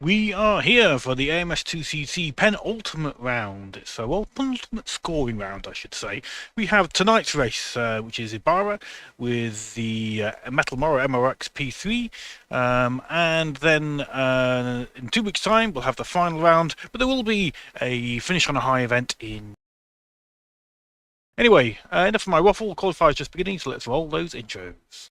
We are here for the AMS2CC penultimate round. It's a penultimate scoring round, I should say. We have tonight's race, which is Ibarra with the Metal Moro MRX P3, and then in 2 weeks' time we'll have the final round. But there will be a finish on a high event in. Anyway, enough of my waffle. Qualifiers just beginning, so let's roll those intros.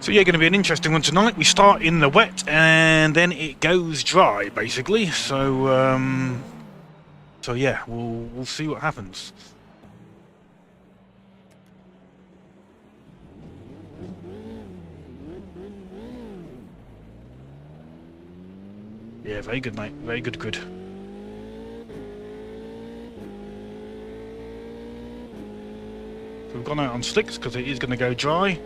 So yeah, going to be an interesting one tonight. We start in the wet and then it goes dry, basically. So yeah, we'll see what happens. Yeah, very good, mate. Very good, good. So we've gone out on slicks because it is going to go dry.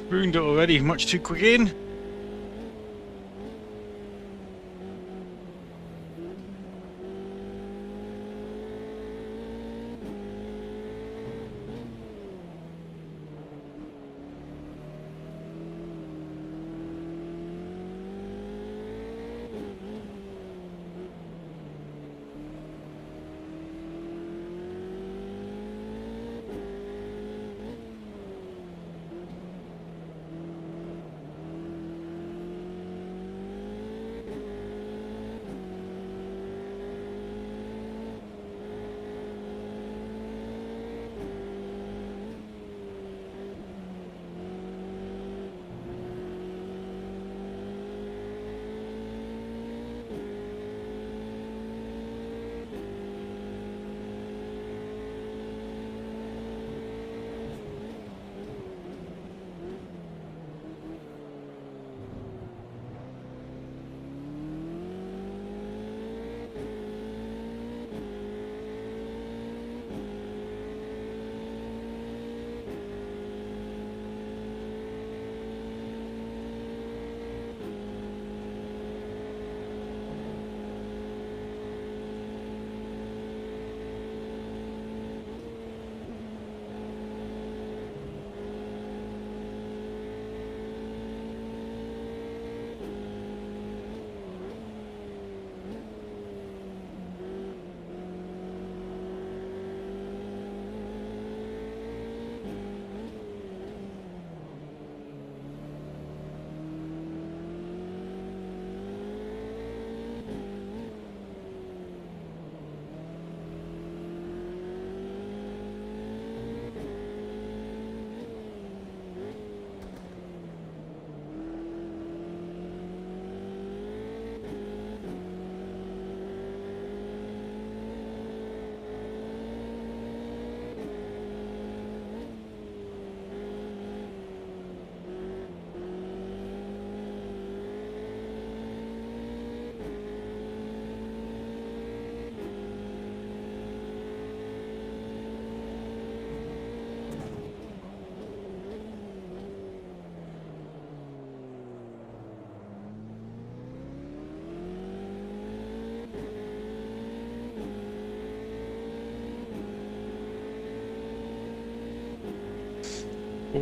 Ruined it already, much too quick in.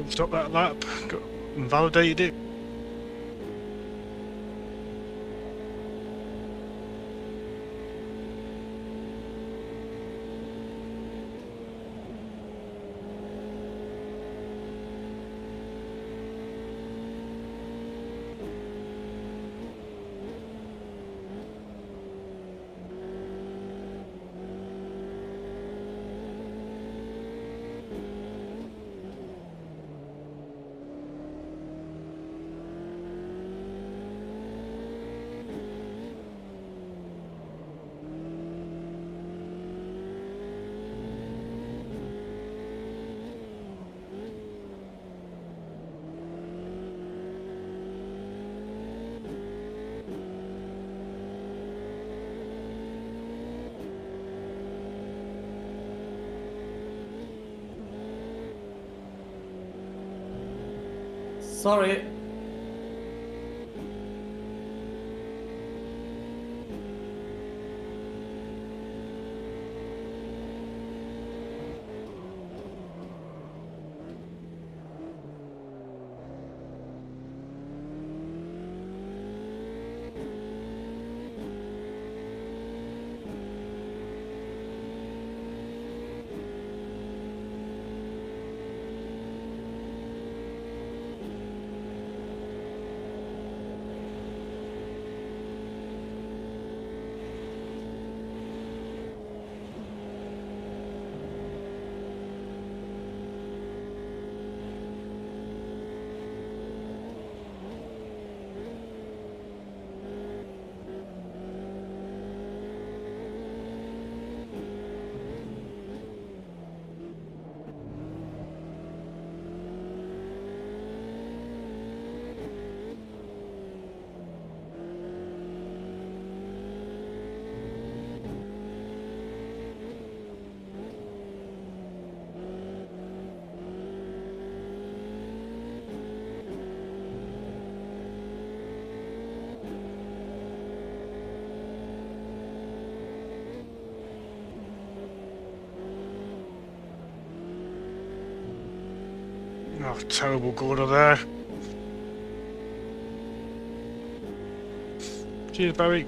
Stop that lap. Invalidated it. Sorry. Oh, terrible corner there. Cheers, Barry.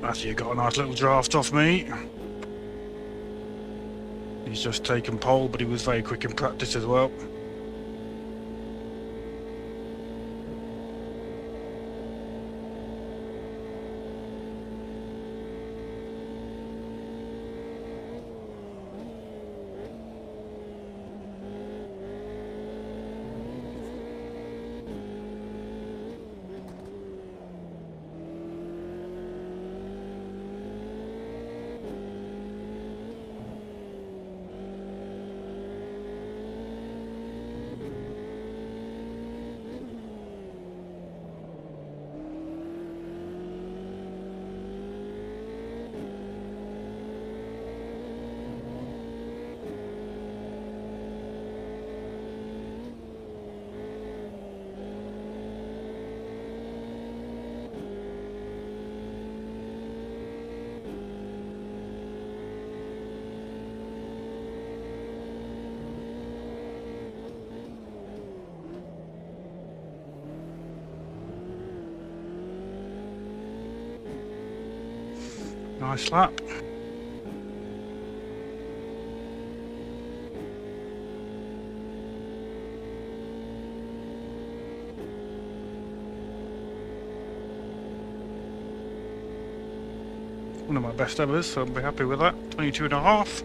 Actually, got a nice little draft off me. He's just taken pole, but he was very quick in practice as well. Nice lap. One of my best evers, so I'll be happy with that. 22.5.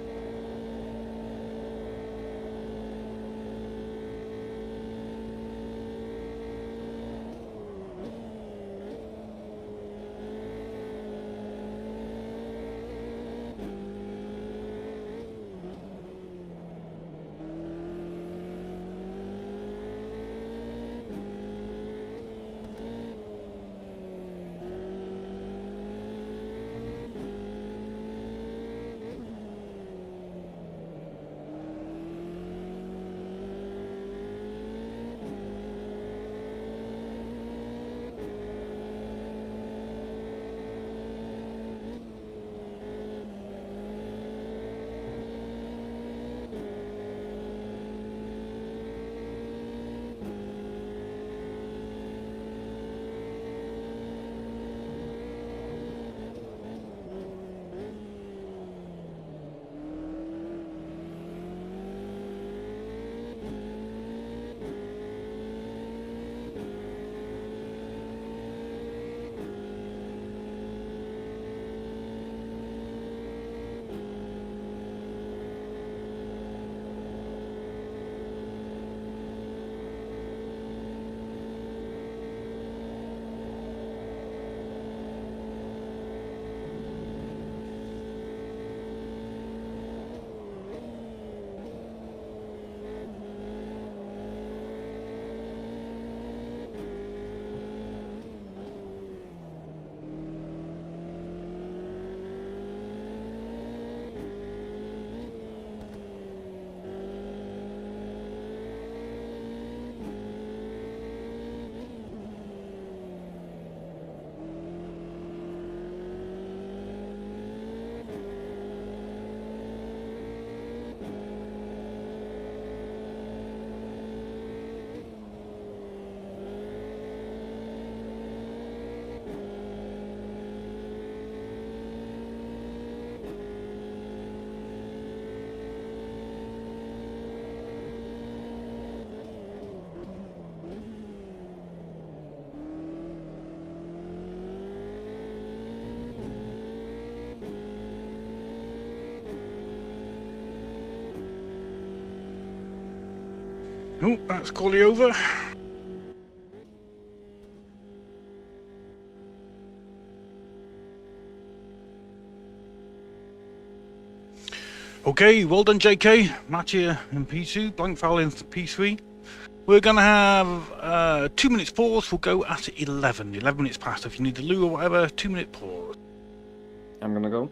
Oh, that's quality over. Okay, well done JK. Match here in P2, blank foul in P3. We're going to have 2 minutes pause. We'll go at 11 minutes past. If you need the loo or whatever, 2-minute pause. I'm gonna go.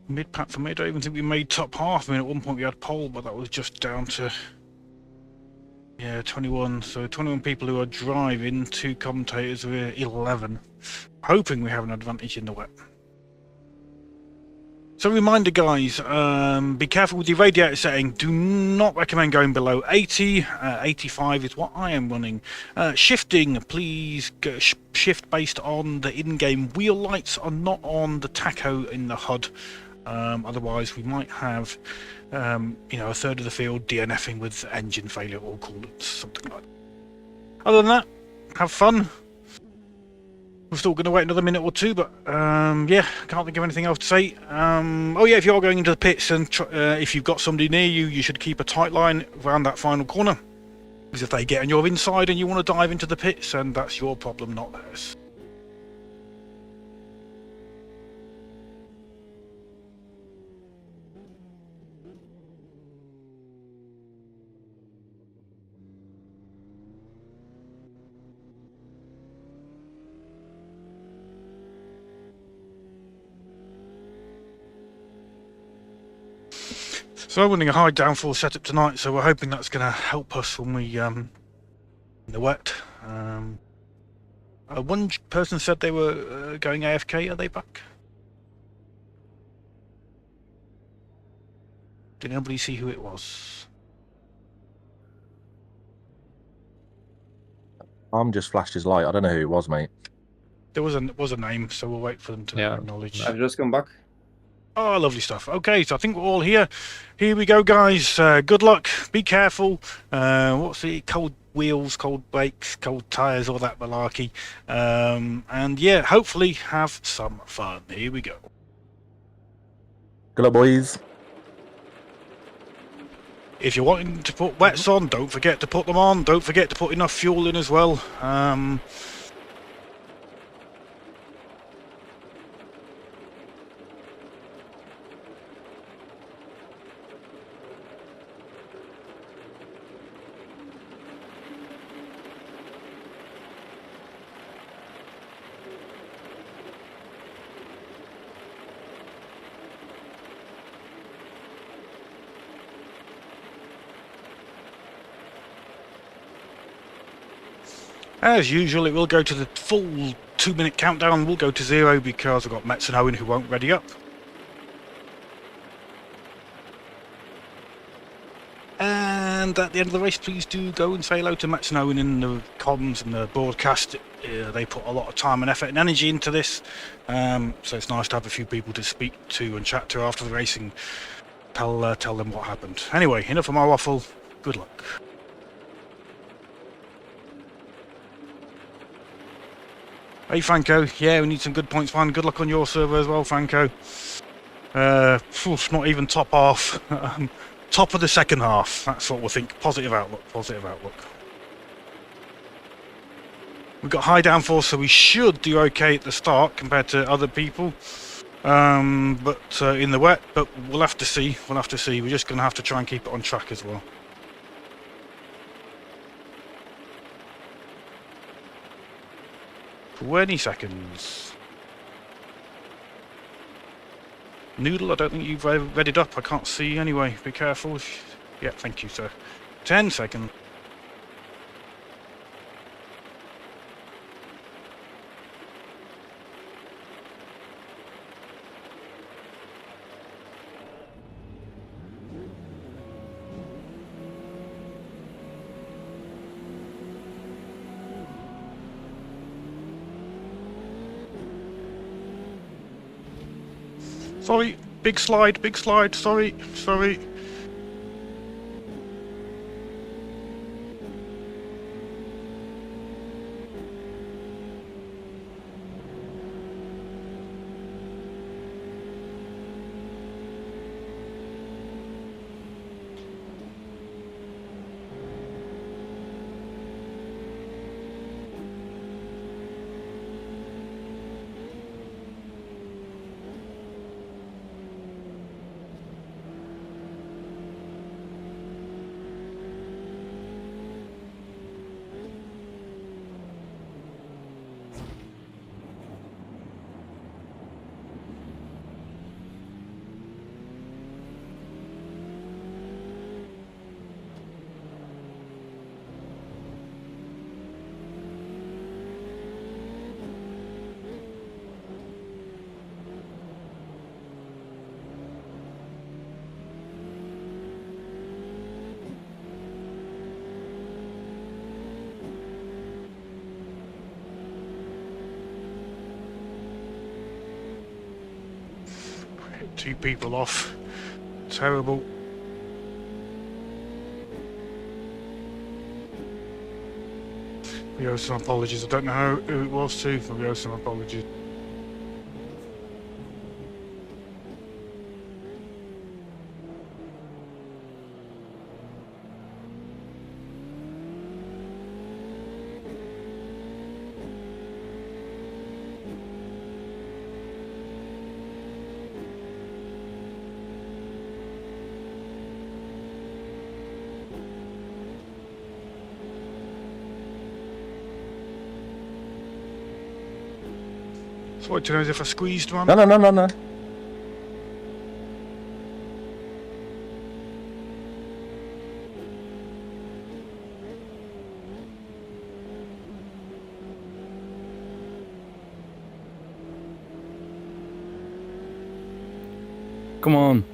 Mid-pack for me, I don't even think we made top half. I mean, at one point we had pole, but that was just down to, yeah, 21. So 21 people who are driving, 2 commentators, we're 11. Hoping we have an advantage in the wet. So reminder guys, be careful with your radiator setting. Do not recommend going below 80. 85 is what I am running. Shifting, please go shift based on the in-game wheel lights, are not on the tacho in the HUD. Otherwise we might have a third of the field DNFing with engine failure or coolants, something like that. Other than that, have fun. We're still going to wait another minute or two, but yeah, can't think of anything else to say. Oh yeah, if you are going into the pits and if you've got somebody near you, you should keep a tight line around that final corner. Because if they get on your inside and you want to dive into the pits, then that's your problem, not theirs. So I'm running a high downforce setup tonight, so we're hoping that's going to help us when we in the wet. One person said they were going AFK. Are they back? Did anybody see who it was? Arm just flashed his light. I don't know who it was, mate. There was a name, so we'll wait for them to acknowledge. I've just come back. Oh, lovely stuff. Okay, so I think we're all here. Here we go, guys. Good luck. Be careful. What's the cold wheels, cold brakes, cold tyres, all that malarkey. And yeah, hopefully have some fun. Here we go. Good luck, boys. If you're wanting to put wets on, don't forget to put them on. Don't forget to put enough fuel in as well. As usual, it will go to the full 2-minute countdown. We'll go to 0 because I've got Metz and Owen who won't ready up. And at the end of the race, please do go and say hello to Metz and Owen in the comms and the broadcast. They put a lot of time and effort and energy into this, so it's nice to have a few people to speak to and chat to after the racing. Tell them what happened. Anyway, enough of my waffle. Good luck. Hey Franco, yeah, we need some good points, man. Good luck on your server as well, Franco. Not even top half. Top of the second half. That's what we'll think. Positive outlook. Positive outlook. We've got high downforce, so we should do okay at the start compared to other people. But in the wet, but we'll have to see. We'll have to see. We're just going to have to try and keep it on track as well. 20 seconds. Noodle, I don't think you've readied up. I can't see anyway. Be careful. Yeah, thank you, sir. 10 seconds. Sorry, big slide, sorry. hit 2 people off. Terrible. We owe some apologies. I don't know who it was to, but we owe some apologies. So I don't know if I squeezed one. No. Come on.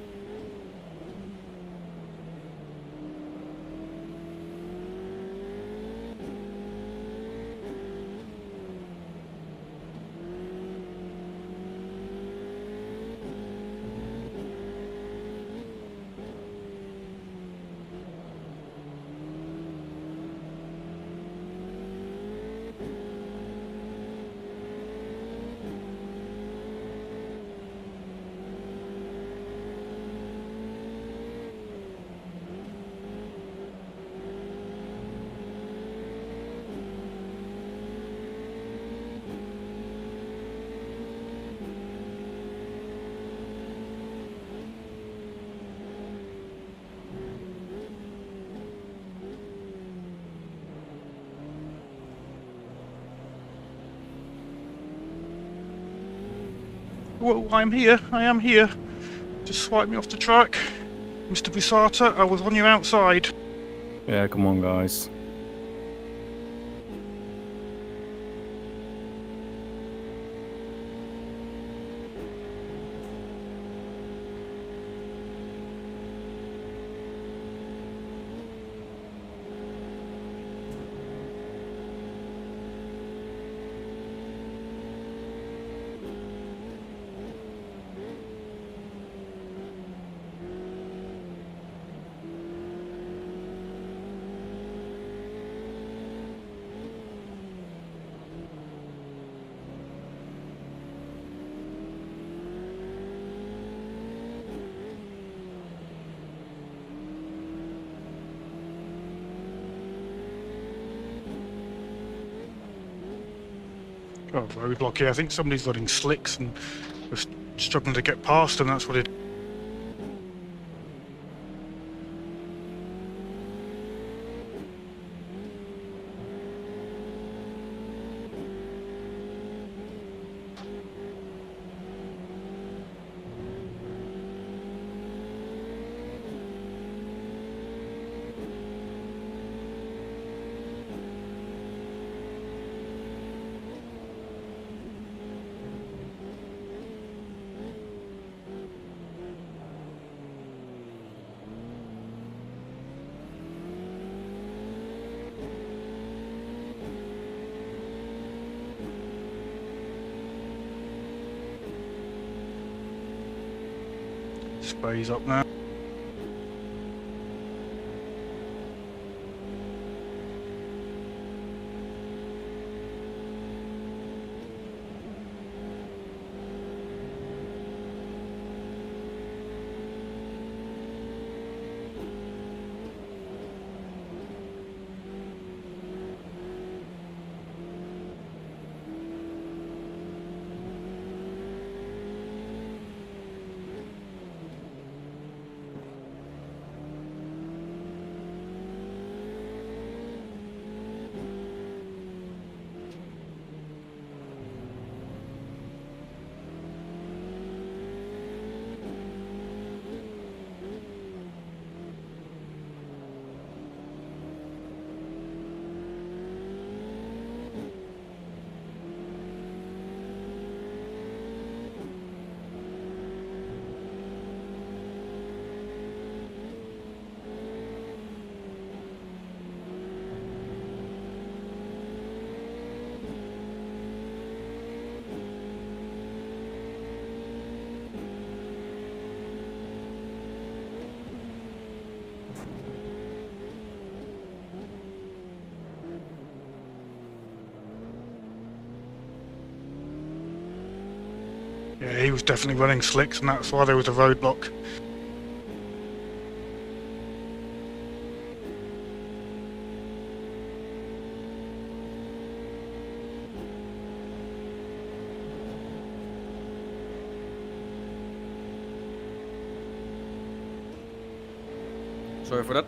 Whoa, I am here. Just swipe me off the track. Mr. Busata, I was on your outside. Yeah, come on, guys. Oh, very blocky. I think somebody's got in slicks and was struggling to get past, and that's what it. Spray's up now. Yeah, he was definitely running slicks, and that's why there was a roadblock. Sorry for that.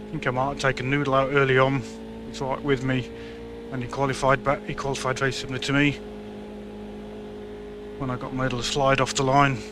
I think I might have taken Noodle out early on. He's right with me, and he qualified very similar to me when I got my little slide off the line.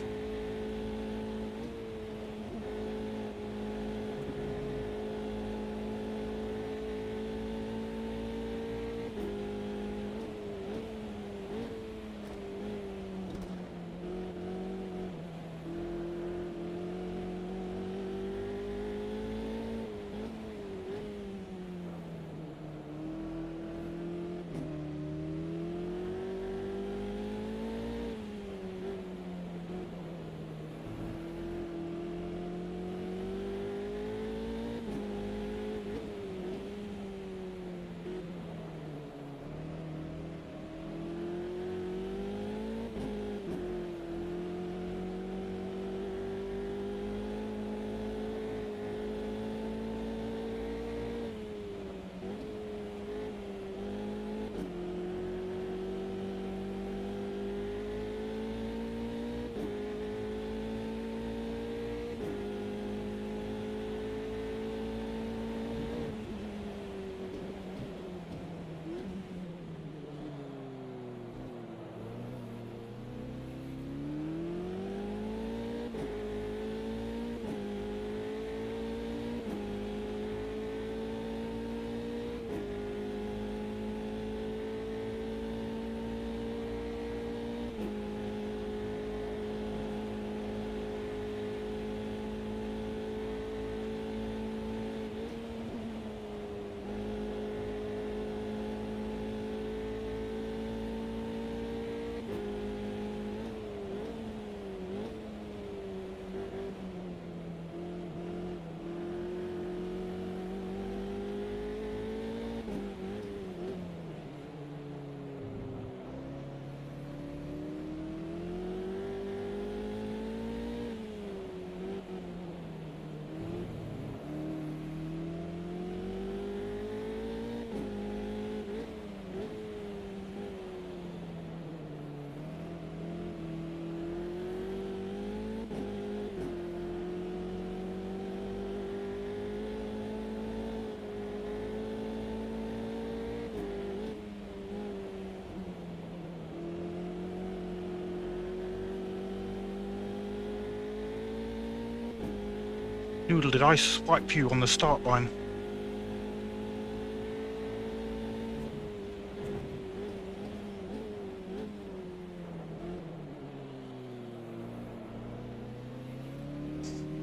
Noodle, did I swipe you on the start line?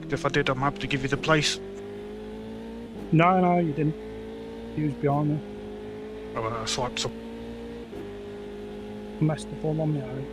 If I did, I'm happy to give you the place. No, you didn't. He was behind me. Oh, I swiped some. Messed the form on me, Harry.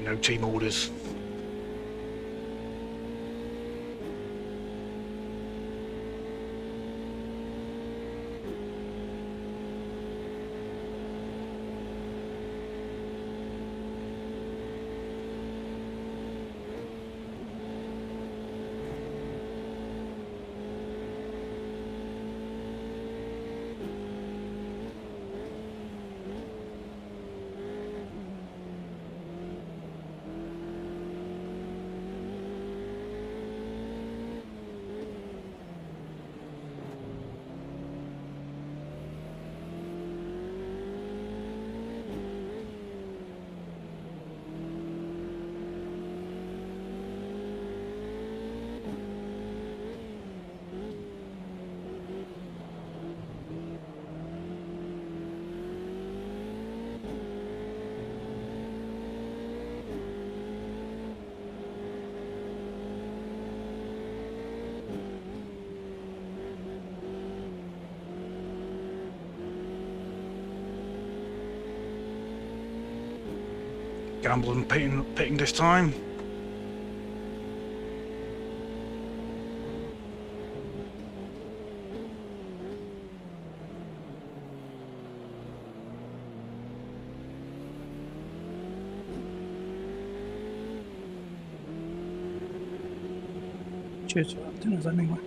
Ain't no team orders. Gamble and pitting this time. Cheers for that dinners anyway.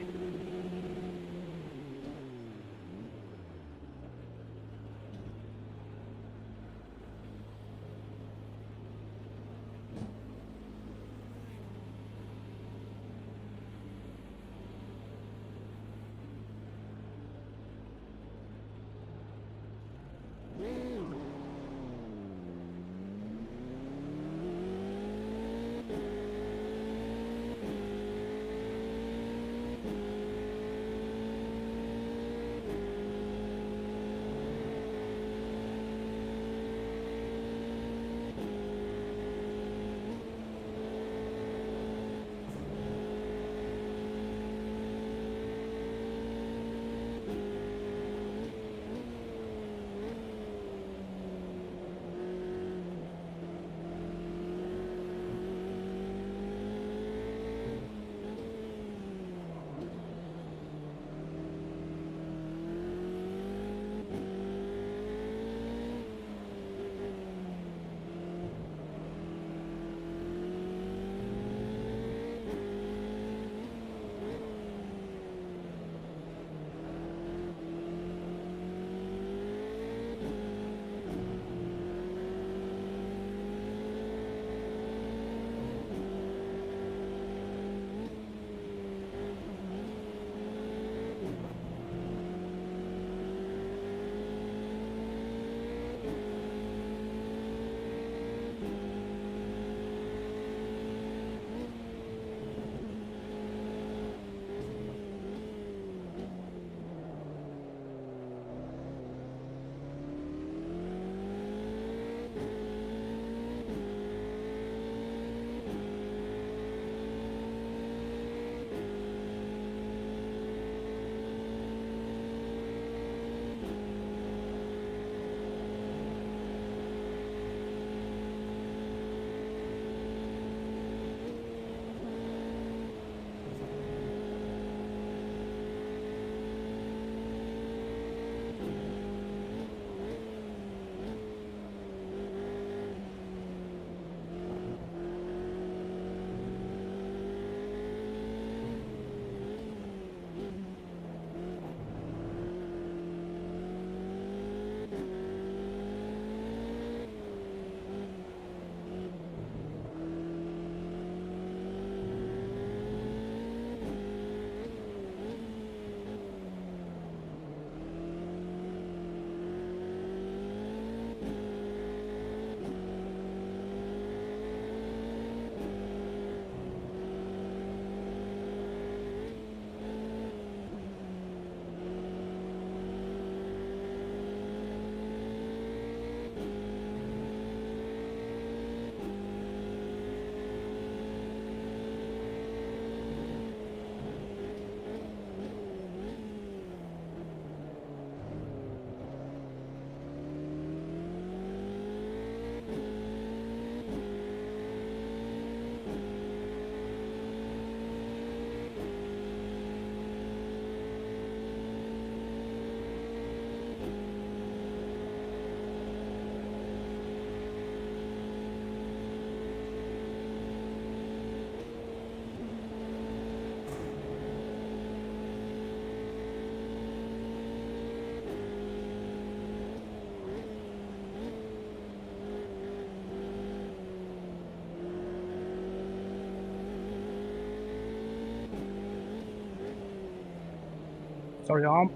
Sorry, arm.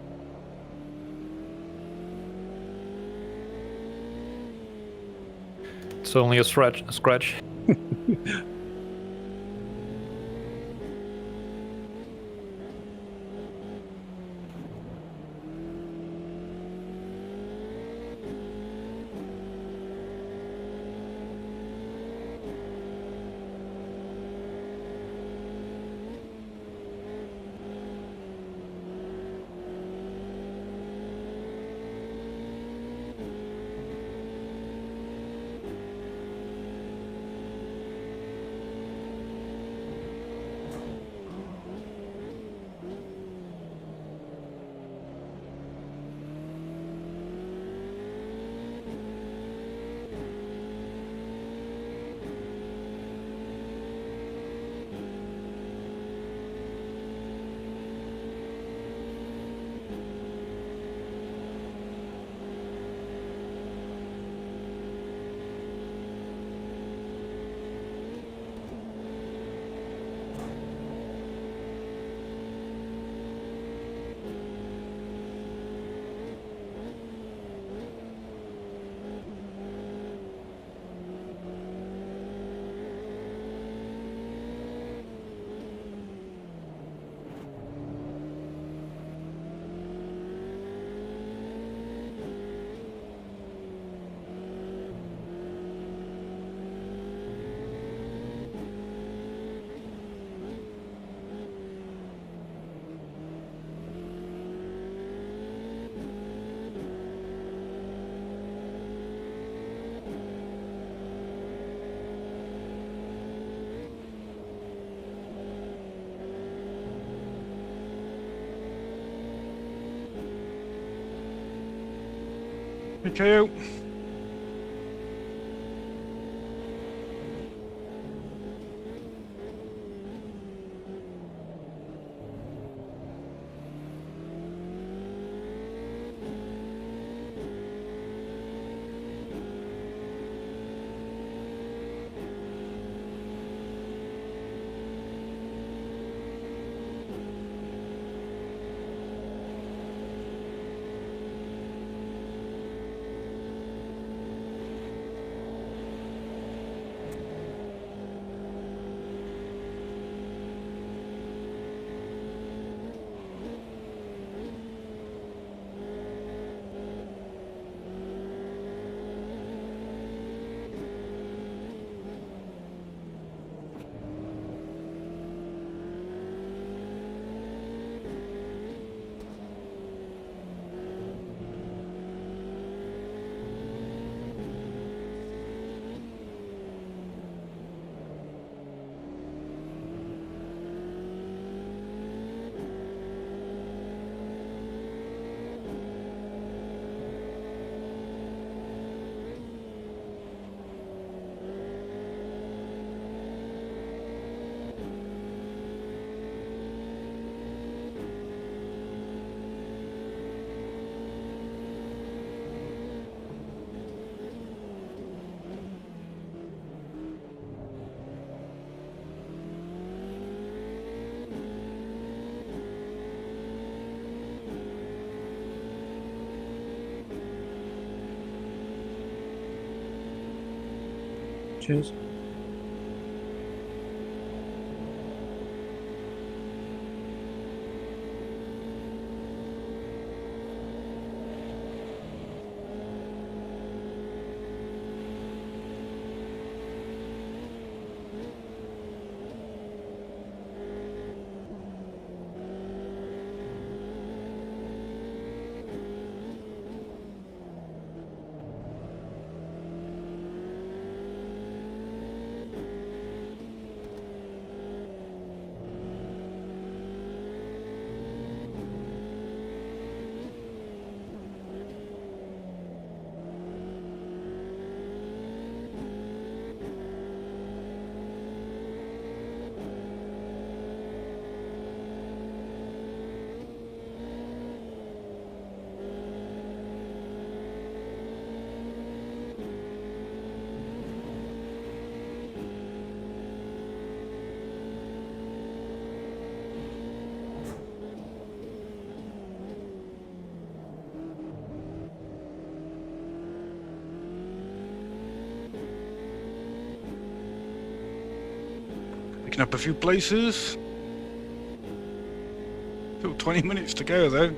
It's only a scratch. Okay. Cheers. catching up a few places. Still 20 minutes to go though.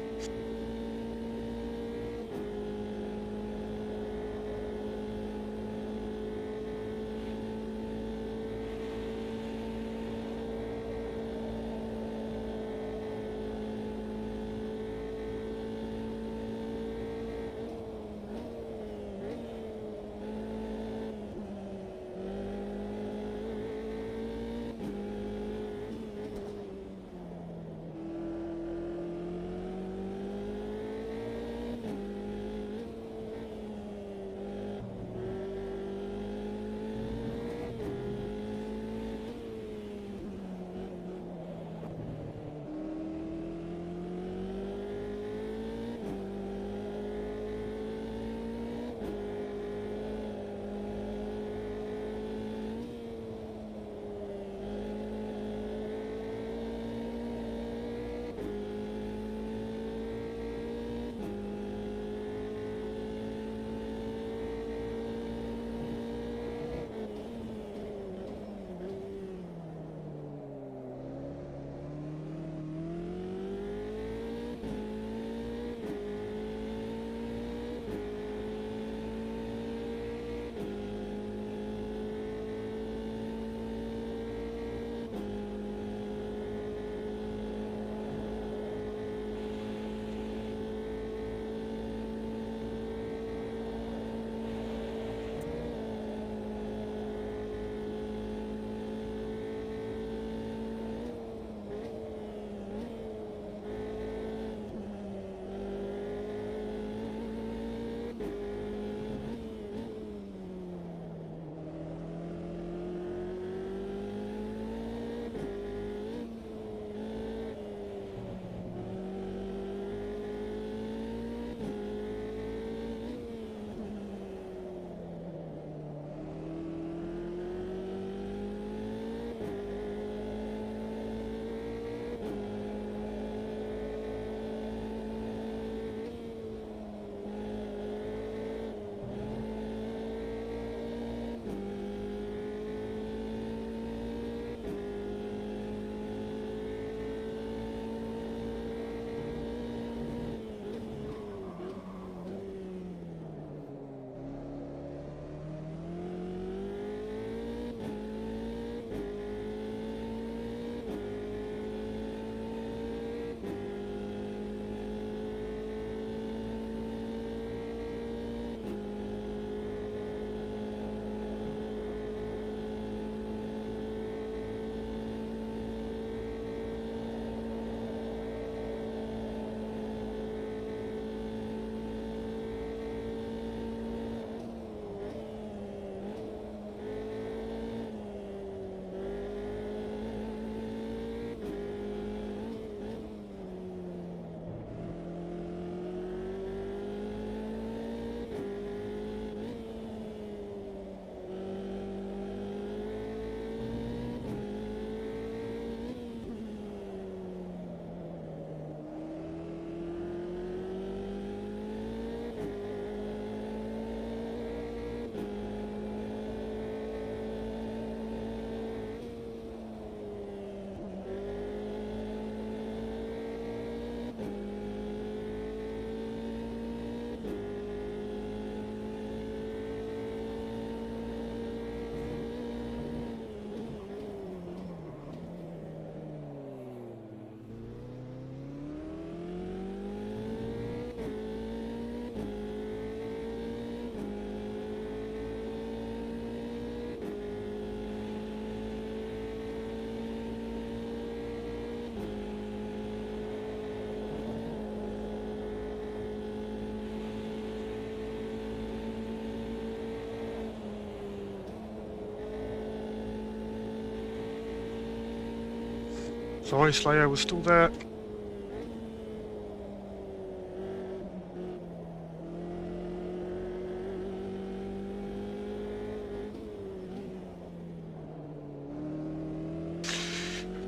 Sorry, Slayer was still there.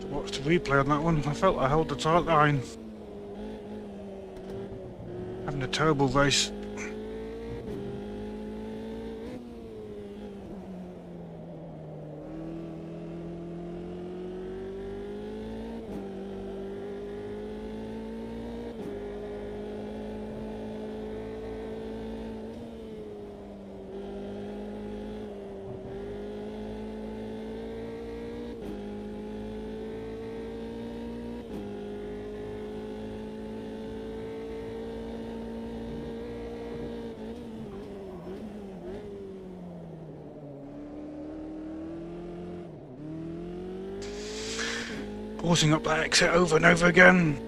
Watched the replay on that one. I felt I held the tight line. Having a terrible race. Pausing up that exit over and over again.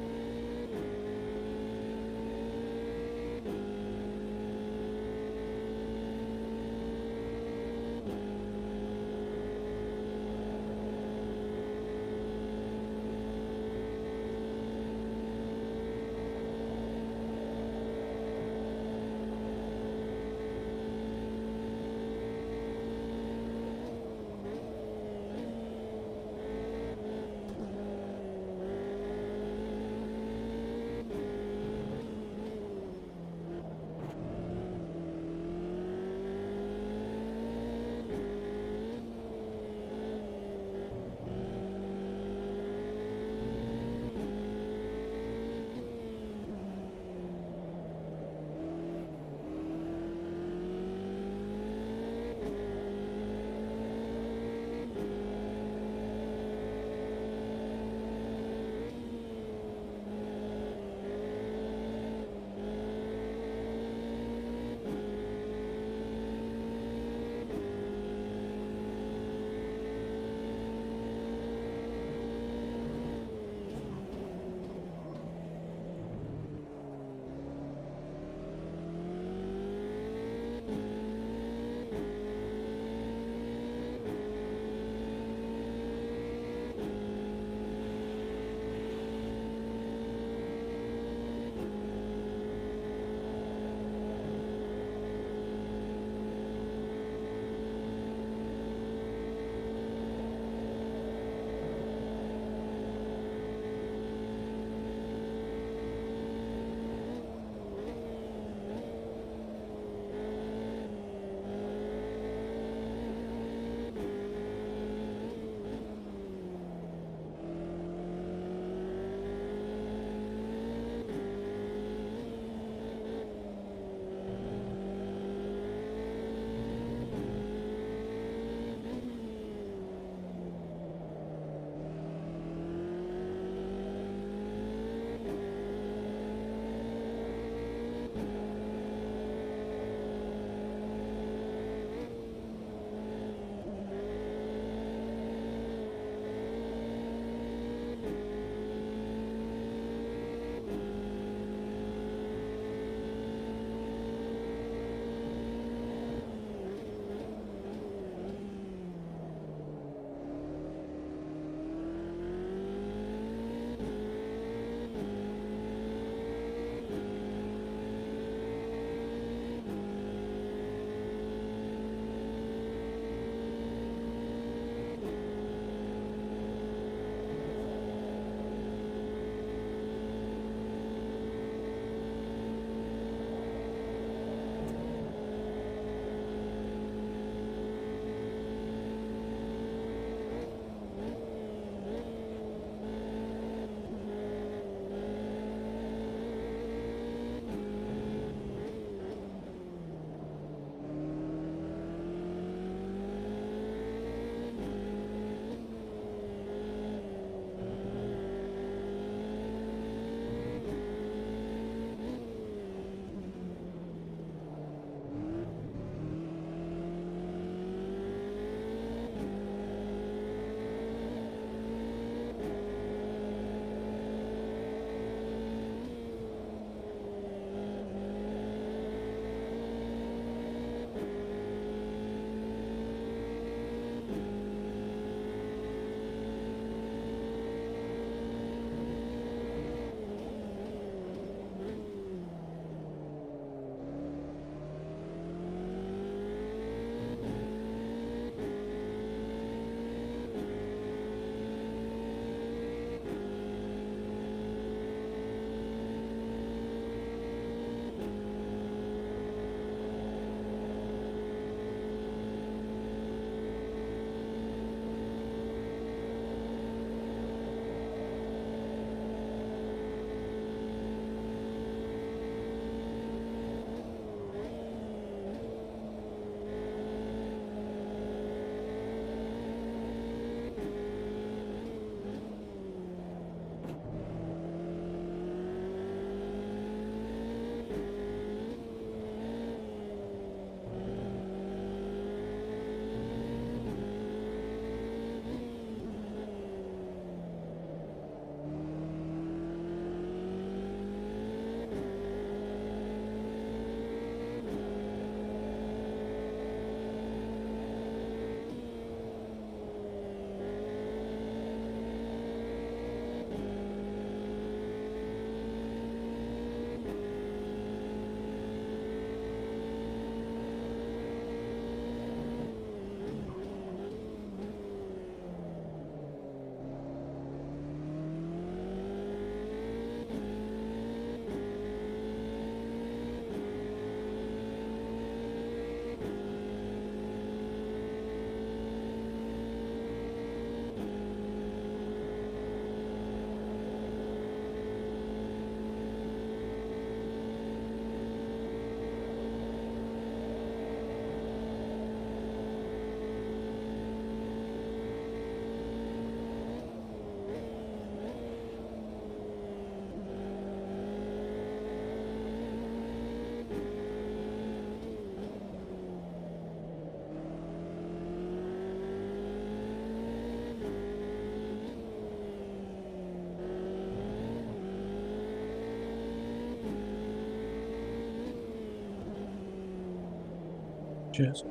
Cheers.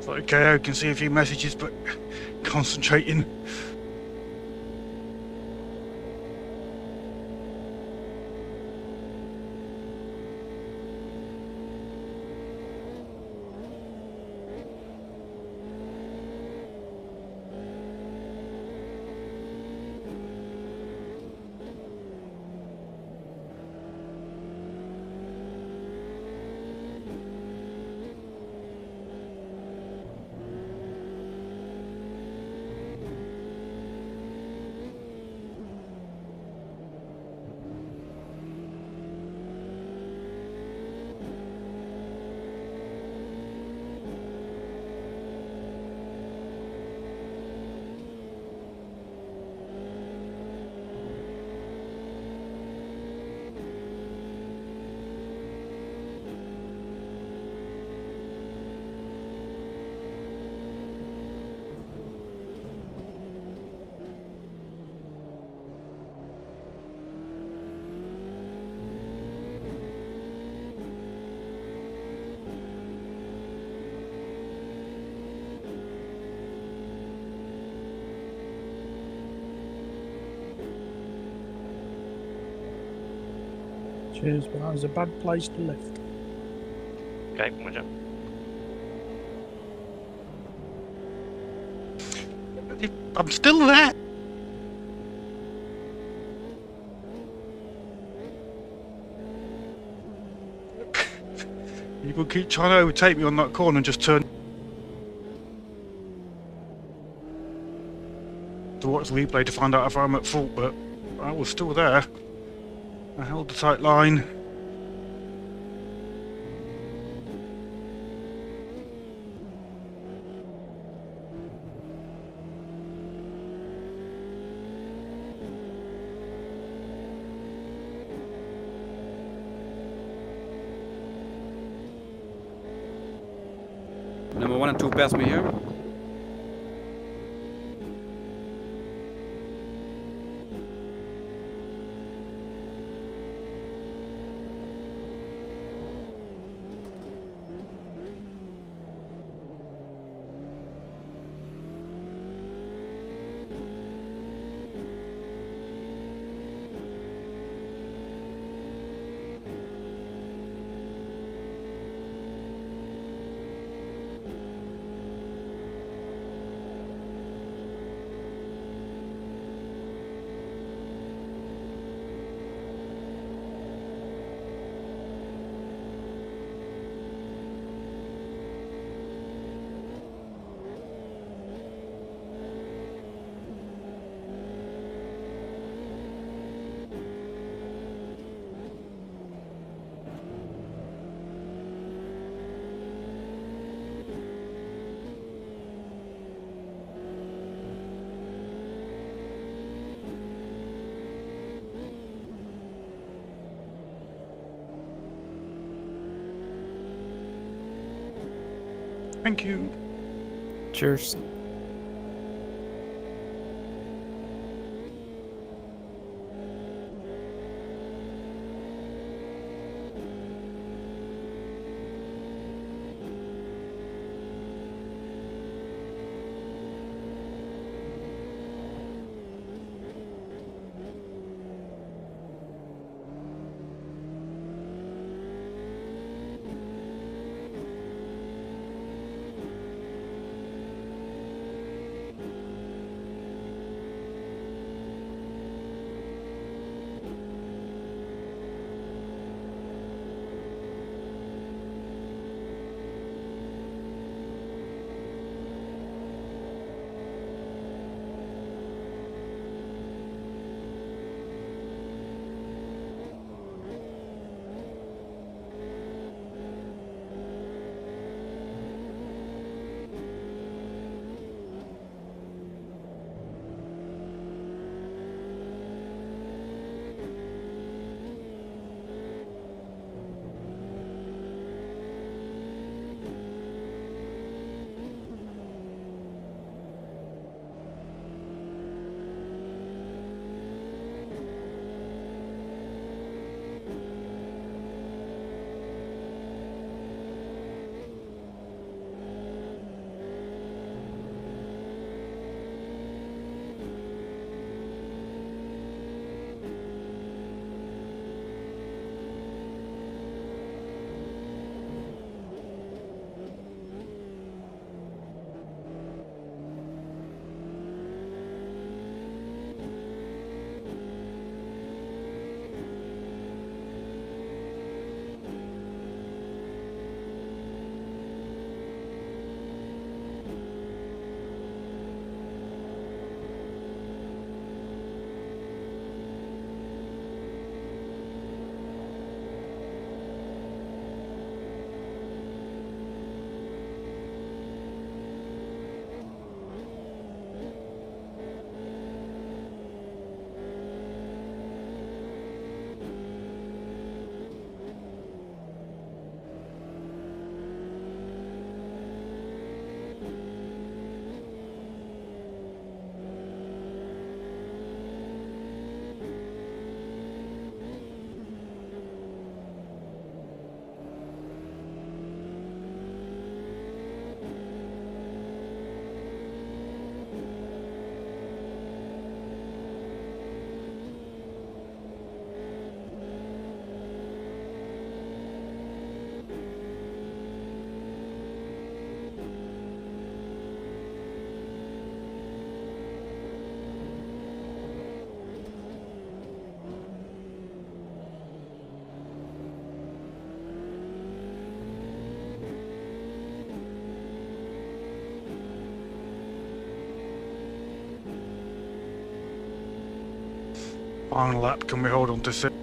Okay, I can see a few messages, but concentrating. Cheers, but that was a bad place to lift. Okay, roger. I'm still there. You will keep trying to overtake me on that corner and just turn to watch the replay to find out if I'm at fault, but I was still there. I held the tight line. Number 1 and 2 pass me here. Thank you. Cheers. Final lap, can we hold on to 6?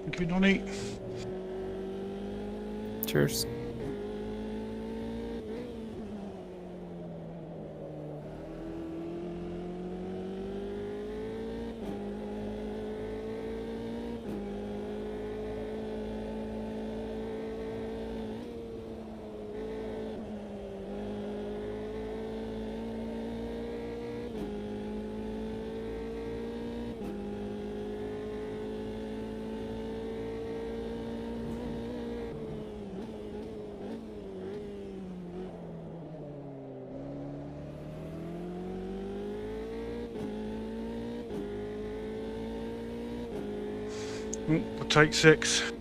Thank you, Donnie. Cheers. We'll take 6.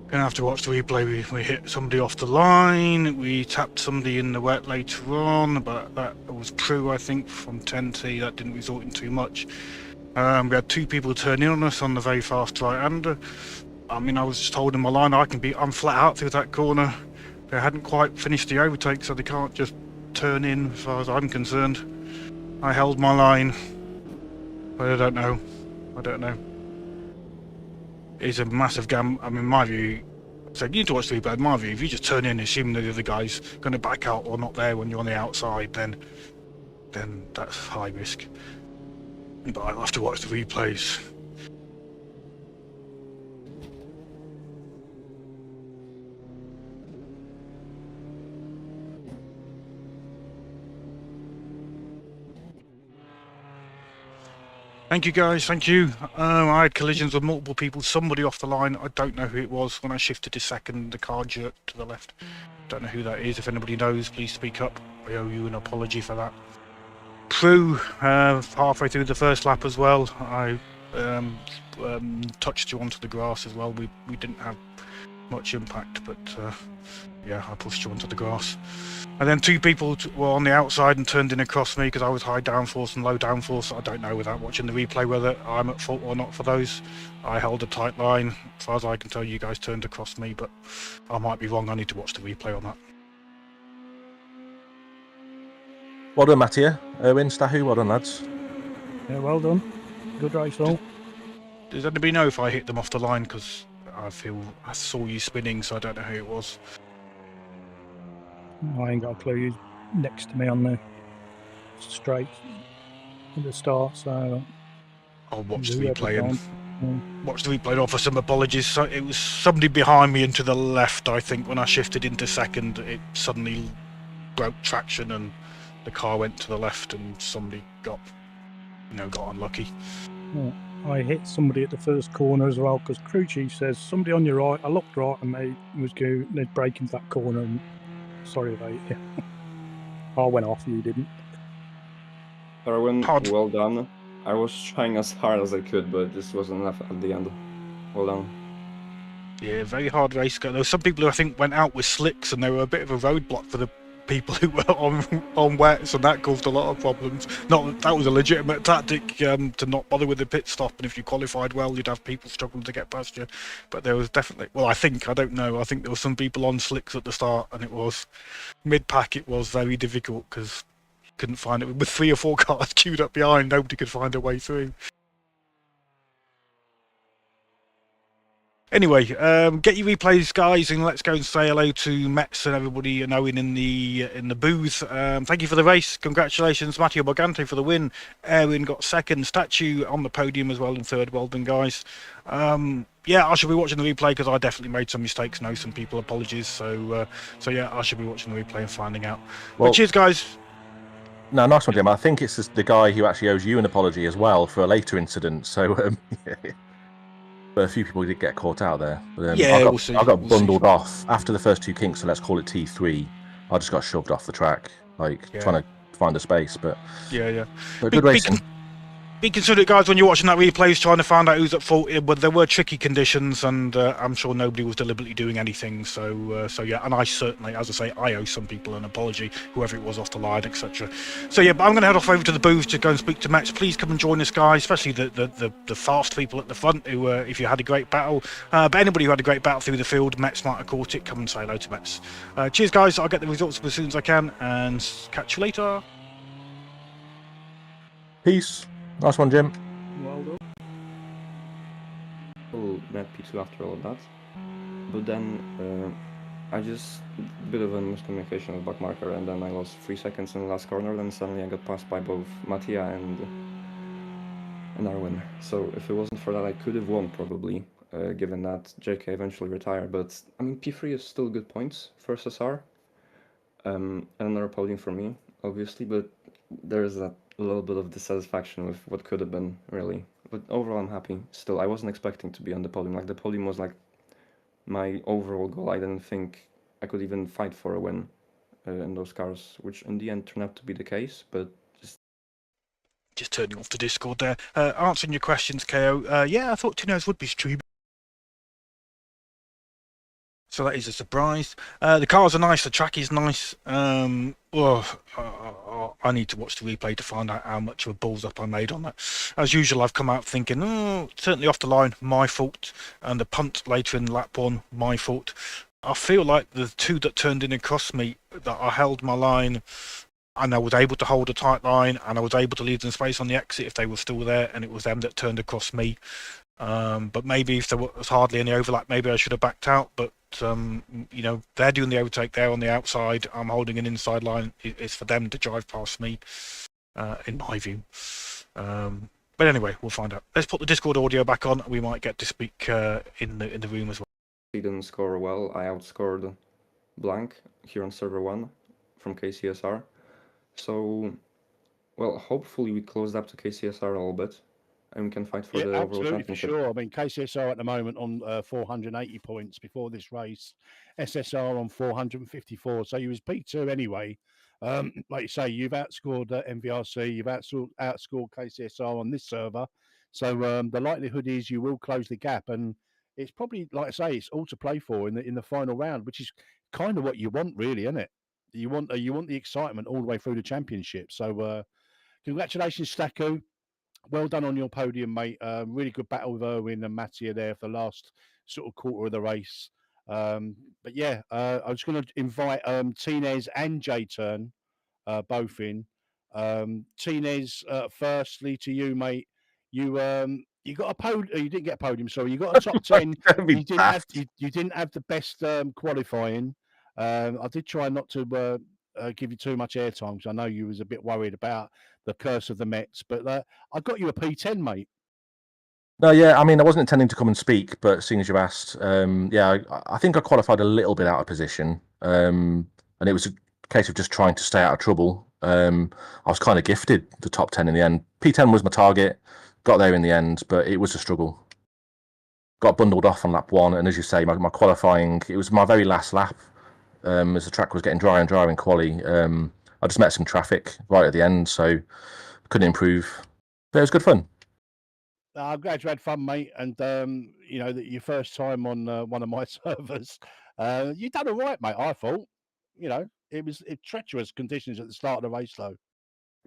Gonna have to watch the replay. We hit somebody off the line. We tapped somebody in the wet later on, but that was Prue, I think, from 10T. That didn't result in too much. We had two people turn in on us on the very fast right-hander. I mean, I was just holding my line. I'm flat out through that corner. They hadn't quite finished the overtake, so they can't just turn in, as far as I'm concerned. I held my line, but I don't know. It's a massive gamble. I mean, my view, so you need to watch the replay. In my view, if you just turn in, assuming that the other guy's going to back out or not there when you're on the outside, then that's high risk. But I'll have to watch the replays. Thank you guys, thank you. I had collisions with multiple people, somebody off the line. I don't know who it was. When I shifted to second, the car jerked to the left. Don't know who that is. If anybody knows, please speak up. I owe you an apology for that. Prue, halfway through the first lap as well, I touched you onto the grass as well. We didn't have much impact, but yeah, I pushed you onto the grass. And then two people were on the outside and turned in across me because I was high downforce and low downforce. I don't know without watching the replay whether I'm at fault or not for those. I held a tight line. As far as I can tell, you guys turned across me, but I might be wrong. I need to watch the replay on that. Well done, Mattia. Erwin, Stahu, well done, lads. Yeah, well done. Good race all. Does anybody know if I hit them off the line? Because I saw you spinning, so I don't know who it was. I ain't got a clue. He's next to me on the straight at the start, so I'll watch the replay and watch the replay and offer some apologies. So it was somebody behind me and to the left, I think. When I shifted into second, it suddenly broke traction and the car went to the left and somebody got unlucky. Yeah. I hit somebody at the first corner as well because crew chief says somebody on your right. I looked right and they'd break into that corner. And sorry about it. I went off. You didn't. Erwin, well done. I was trying as hard as I could, but this wasn't enough at the end. Well done. Yeah, very hard race. There were some people who I think went out with slicks and they were a bit of a roadblock for the people who were on wets, and that caused a lot of problems. That was a legitimate tactic to not bother with the pit stop, and if you qualified well, you'd have people struggling to get past you. But there was definitely, I don't know, I think there were some people on slicks at the start, and it was mid-pack. It was very difficult because you couldn't find it with 3 or 4 cars queued up behind. Nobody could find a way through. Anyway, get your replays, guys, and let's go and say hello to Metz and everybody and Owen in the booth. Thank you for the race. Congratulations, Matteo Borgante, for the win. Erwin got second. Statue on the podium as well in third. Well done, guys. Yeah, I should be watching the replay because I definitely made some mistakes. Know some people. Apologies. So yeah, I should be watching the replay and finding out. Well, cheers, guys. No, nice one, Jim. I think it's the guy who actually owes you an apology as well for a later incident. So. But a few people did get caught out there. But, yeah, I got bundled off after the first 2 kinks, so let's call it T3. I just got shoved off the track, trying to find a space. But yeah. But good racing. Be considerate, guys, when you're watching that replays, trying to find out who's at fault. But there were tricky conditions, and I'm sure nobody was deliberately doing anything. So yeah, and I certainly, as I say, I owe some people an apology, whoever it was off the line, etc. So yeah, but I'm going to head off over to the booth to go and speak to Metz. Please come and join us, guys, especially the fast people at the front who, if you had a great battle, but anybody who had a great battle through the field, Metz might have caught it. Come and say hello to Metz. Cheers, guys. I'll get the results as soon as I can, and catch you later. Peace. Nice one, Jim. Well done. Oh, net P2 after all of that. But then I just a bit of a miscommunication with back marker, and then I lost 3 seconds in the last corner. Then suddenly I got passed by both Mattia and Arwen. So if it wasn't for that, I could have won probably, given that JK eventually retired. But I mean, P3 is still good points for SSR, and another podium for me, obviously. But there's a little bit of dissatisfaction with what could have been, really. But overall, I'm happy. Still, I wasn't expecting to be on the podium. Like, the podium was like my overall goal. I didn't think I could even fight for a win in those cars, which in the end turned out to be the case. But just turning off the Discord there. Answering your questions, KO. Yeah, I thought Tino's would be streaming. So that is a surprise. The cars are nice. The track is nice. I need to watch the replay to find out how much of a balls up I made on that. As usual, I've come out thinking, oh, certainly off the line, my fault, and the punt later in lap 1, my fault. I feel like the two that turned in across me, that I held my line, and I was able to hold a tight line, and I was able to leave them space on the exit if they were still there, and it was them that turned across me. But maybe if there was hardly any overlap, maybe I should have backed out. But they're doing the overtake there on the outside. I'm holding an inside line. It's for them to drive past me, in my view. But anyway, we'll find out. Let's put the Discord audio back on. We might get to speak in the room as well. He didn't score well. I outscored Blank here on server 1 from KCSR. So, well, hopefully we closed up to KCSR a little bit, and we can fight for the overall absolutely, championship. for sure. I mean, KCSR at the moment on 480 points before this race, SSR on 454. So you was P2 anyway. Like you say, you've outscored MVRC, you've outscored KCSR on this server. So the likelihood is you will close the gap, and it's probably, like I say, it's all to play for in the final round, which is kind of what you want, really, isn't it? You want the excitement all the way through the championship. So congratulations, Staku. Well done on your podium, mate. Really good battle with Erwin and Mattia there for the last sort of quarter of the race. But yeah, I was going to invite Tinez and J-Turn both in. Tinez, firstly to you, mate. You got a podium. You didn't get a podium. Sorry, you got a top 10. You didn't have the best qualifying. I did try not to give you too much airtime because I know you was a bit worried about the curse of the Mets, but I got you a P10, mate. No, yeah, I mean, I wasn't intending to come and speak, but seeing as you asked, I think I qualified a little bit out of position, and it was a case of just trying to stay out of trouble. I was kind of gifted the top 10 in the end. P10 was my target, got there in the end, but it was a struggle. Got bundled off on lap 1, and as you say, my qualifying, it was my very last lap, as the track was getting drier and drier in quali. I just met some traffic right at the end, so couldn't improve. But it was good fun. I'm glad you had fun, mate. And your first time on one of my servers, you done all right, mate. I thought, it was treacherous conditions at the start of the race, though.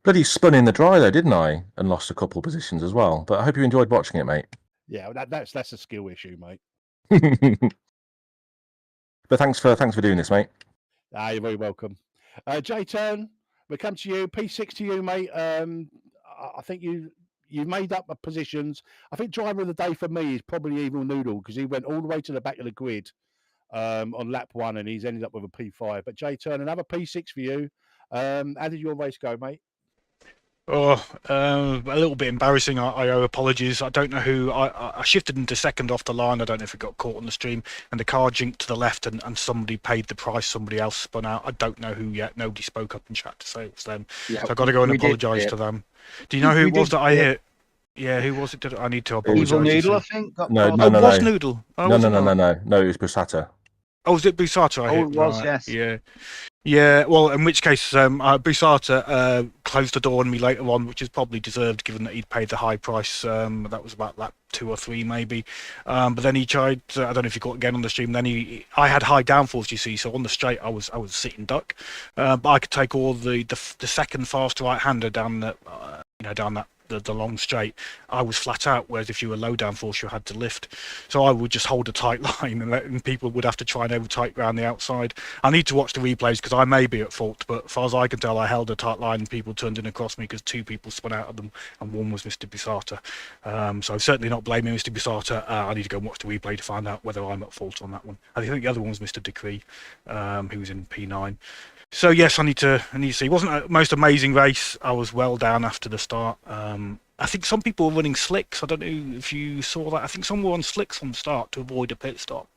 Bloody spun in the dry though, didn't I? And lost a couple of positions as well. But I hope you enjoyed watching it, mate. Yeah, that's a skill issue, mate. But thanks for doing this, mate. You're very welcome. J-Turn, we come to you. P6 to you, mate. I think you made up the positions. I think driver of the day for me is probably Evil Noodle because he went all the way to the back of the grid on lap 1 and he's ended up with a P5. But J-Turn, another P6 for you. How did your race go, mate? A little bit embarrassing. I owe apologies. I don't know who. I shifted into second off the line. I don't know if it got caught on the stream, and the car jinked to the left, and somebody paid the price. Somebody else spun out. I don't know who yet. Nobody spoke up in chat to say it was them. Yeah, so I've got to go and apologise to them. Do you know who it was that I hit? Yeah, who was it? I need to apologise. Evil Noodle, I think. No. Was Noodle? No, it was Busata. Oh, was it Busata? It was, yes. Yeah. Yeah, well, in which case, Busata closed the door on me later on, which is probably deserved given that he'd paid the high price. That was about lap 2 or 3 maybe. But then he tried, I don't know if you caught again on the stream, then I had high downforce, you see, so on the straight I was sitting duck. But I could take all the second fast right-hander down the long straight. I was flat out, whereas if you were low downforce you had to lift, so I would just hold a tight line and people would have to try and overtake around the outside. I need to watch the replays because I may be at fault, but as far as I can tell I held a tight line and people turned in across me because 2 people spun out of them and one was Mr. Busata. So I'm certainly not blaming Mr. Busata. I need to go and watch the replay to find out whether I'm at fault on that one. I think the other one was Mr. Decree, who was in P9. So yes, I need to see. It wasn't a most amazing race. I was well down after the start. I think some people were running slicks. I don't know if you saw that. I think some were on slicks on the start to avoid a pit stop.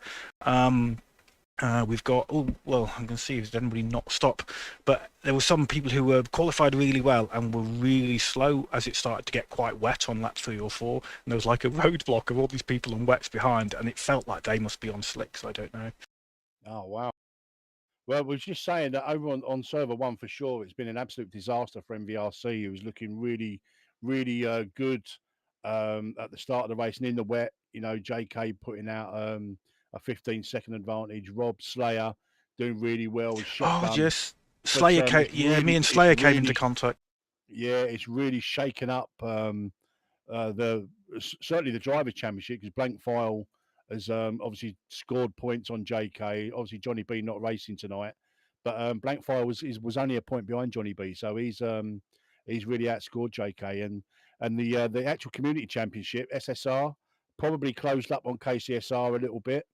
We've got, I can see if there's anybody not stop, but there were some people who were qualified really well and were really slow as it started to get quite wet on lap 3 or 4, and there was like a roadblock of all these people on wets behind, and it felt like they must be on slicks. I don't know. Oh wow. Well, we was just saying that over on server 1 for sure, it's been an absolute disaster for MVRC, who was looking really, really good at the start of the race and in the wet. JK putting out a 15-second advantage. Rob Slayer doing really well with Oh, shotgun. yes. But, Slayer came, it's yeah, me really- and it's Slayer came really- into contact. Yeah, it's really shaken up certainly the drivers' championship, because Blank File has obviously scored points on JK. Obviously, Johnny B not racing tonight, but Blank File was only a point behind Johnny B, so he's really outscored JK. And the actual community championship, SSR, probably closed up on KCSR a little bit.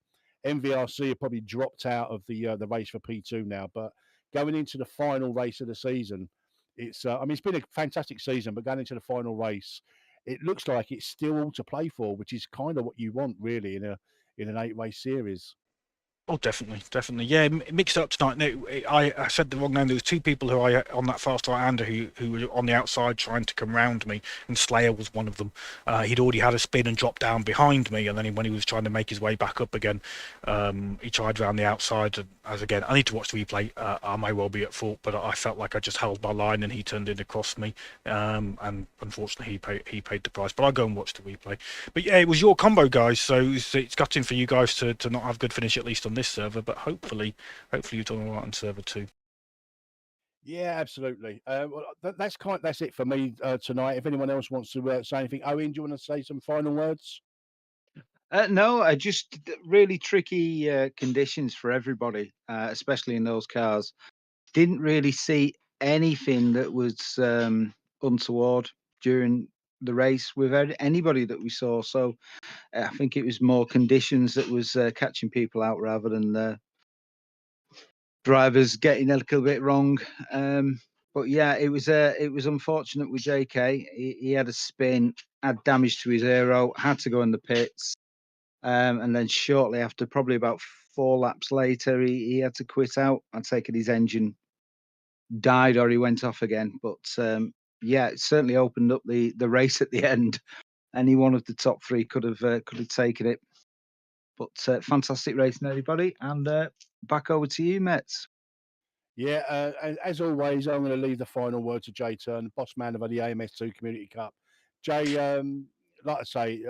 MVRC have probably dropped out of the race for P2 now, but going into the final race of the season, it's I mean, it's been a fantastic season, but going into the final race, it looks like it's still all to play for, which is kind of what you want really in an 8-race series. Oh, definitely, definitely. Yeah, mixed up tonight. No, I said the wrong name. There was two people who I on that fast right-hander who were on the outside trying to come round me, and Slayer was one of them. He'd already had a spin and dropped down behind me, and then when he was trying to make his way back up again, he tried round the outside. And as again, I need to watch the replay. I may well be at fault, but I felt like I just held my line, and he turned in across me. And unfortunately, he paid the price. But I'll go and watch the replay. But yeah, it was your combo, guys. So it's gutting for you guys to not have good finish at least on this server, but hopefully you've done all right on server 2. Yeah, absolutely. Well, that's it for me tonight. If anyone else wants to say anything, Owen, do you want to say some final words? No, I just really tricky conditions for everybody, especially in those cars. Didn't really see anything that was untoward during the race with anybody that we saw. So I think it was more conditions that was catching people out rather than drivers getting a little bit wrong. But yeah, it was unfortunate with JK. He had a spin, had damage to his aero, had to go in the pits, and then shortly after, probably about 4 laps later, he had to quit out. I'd taken his engine died or he went off again. But yeah, it certainly opened up the race at the end. Any one of the top 3 could have taken it. But fantastic racing, everybody, and back over to you, Mets. Yeah, as always, I'm going to leave the final word to Jay Turn, boss man of the AMS2 Community Cup. Jay, like I say,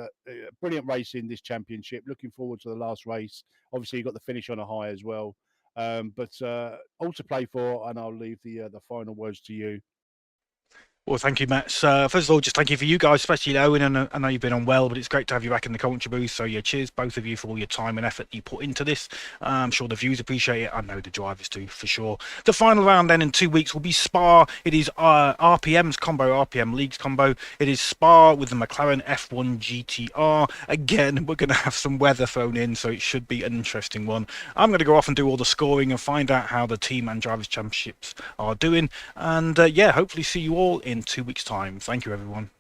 brilliant race in this championship. Looking forward to the last race. Obviously, you got the finish on a high as well. But all to play for, and I'll leave the final words to you. Well, thank you, Matt. First of all, just thank you for you guys, especially Owen. And I know you've been on well, but it's great to have you back in the commentary booth. So, yeah, cheers, both of you, for all your time and effort you put into this. I'm sure the viewers appreciate it. I know the drivers do, for sure. The final round then in 2 weeks will be Spa. It is RPM's combo, RPM League's combo. It is Spa with the McLaren F1 GTR. Again, we're going to have some weather thrown in, so it should be an interesting one. I'm going to go off and do all the scoring and find out how the team and drivers' championships are doing. And, yeah, hopefully see you all in 2 weeks' time. Thank you, everyone.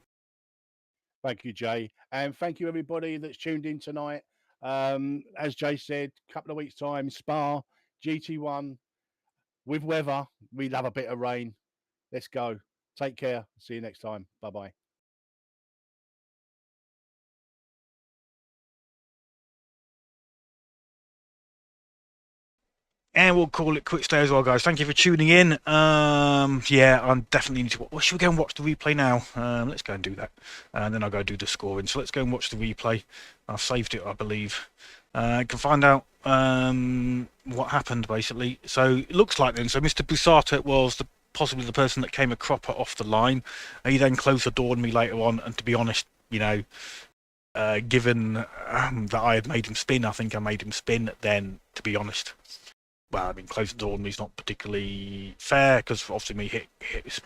Thank you, Jay. And thank you, everybody that's tuned in tonight. As Jay said, a couple of weeks' time, Spa, GT1, with weather. We love a bit of rain. Let's go. Take care. See you next time. Bye-bye. And we'll call it quits there as well, guys. Thank you for tuning in. Yeah, I'm definitely need to. Well, should we go and watch the replay now? Let's go and do that, and then I'll go do the scoring. So let's go and watch the replay. I've saved it, I believe. I can find out what happened basically. So it looks like then. So Mr. Busata was possibly the person that came a cropper off the line. He then closed the door on me later on, and to be honest, you know, given that I had made him spin, I think I made him spin. Then, to be honest. Well, I mean, closing the door on me is not particularly fair because obviously me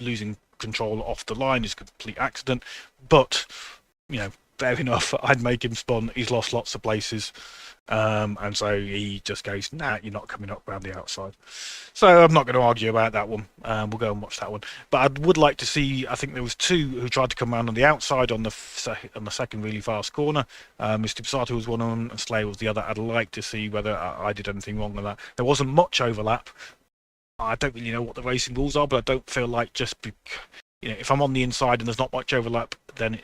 losing control off the line is a complete accident. But, you know, fair enough. I'd make him spun. He's lost lots of places. And so he just goes, nah, you're not coming up around the outside. So I'm not going to argue about that one. We'll go and watch that one. But I would like to see, I think there was 2 who tried to come around on the outside on the second really fast corner. Mr. Busata was one of them and Slayer was the other. I'd like to see whether I did anything wrong with that. There wasn't much overlap. I don't really know what the racing rules are, but I don't feel like if I'm on the inside and there's not much overlap, then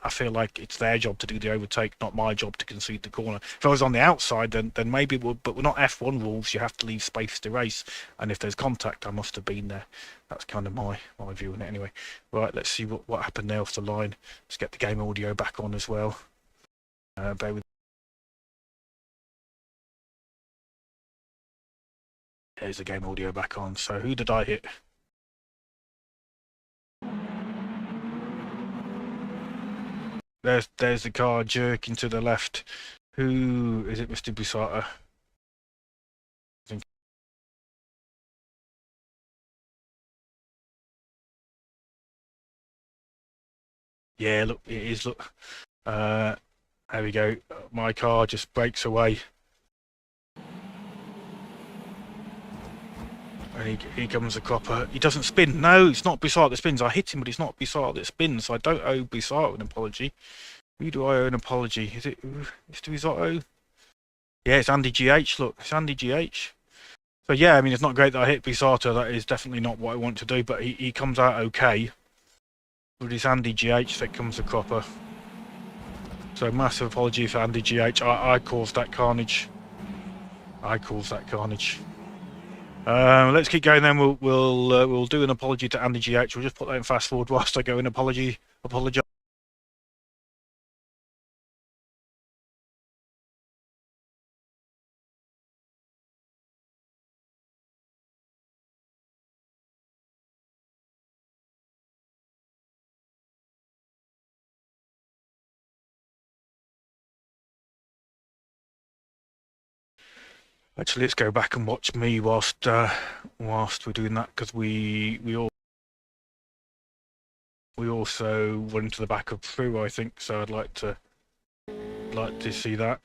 I feel like it's their job to do the overtake, not my job to concede the corner. If I was on the outside, then maybe but we're not F1 rules. You have to leave space to race, and if there's contact, I must have been there. That's kind of my view on it anyway. Right, let's see what happened there off the line. Let's get the game audio back on as well. Bear with There's the game audio back on. So who did I hit? There's the car jerking to the left. Who is it, Mr. Busata? I think. Yeah, look, it is. Look, there we go. My car just breaks away. And he comes a cropper. He doesn't spin. No, it's not Busata that spins. I hit him, but it's not Busata that spins. I don't owe Busata an apology. Who do I owe an apology? Is it Mr. Busata? Yeah, it's Andy GH. Look, it's Andy GH. So yeah, I mean, it's not great that I hit Busata. That is definitely not what I want to do. But he comes out okay. But it's Andy GH that comes a cropper. So massive apology for Andy GH. I caused that carnage. I caused that carnage. Let's keep going then. We'll do an apology to Andy GH. We'll just put that in fast forward whilst I go in apologize. Actually, let's go back and watch me whilst we're doing that, because we also went into the back of Prue, I think. So I'd like to see that.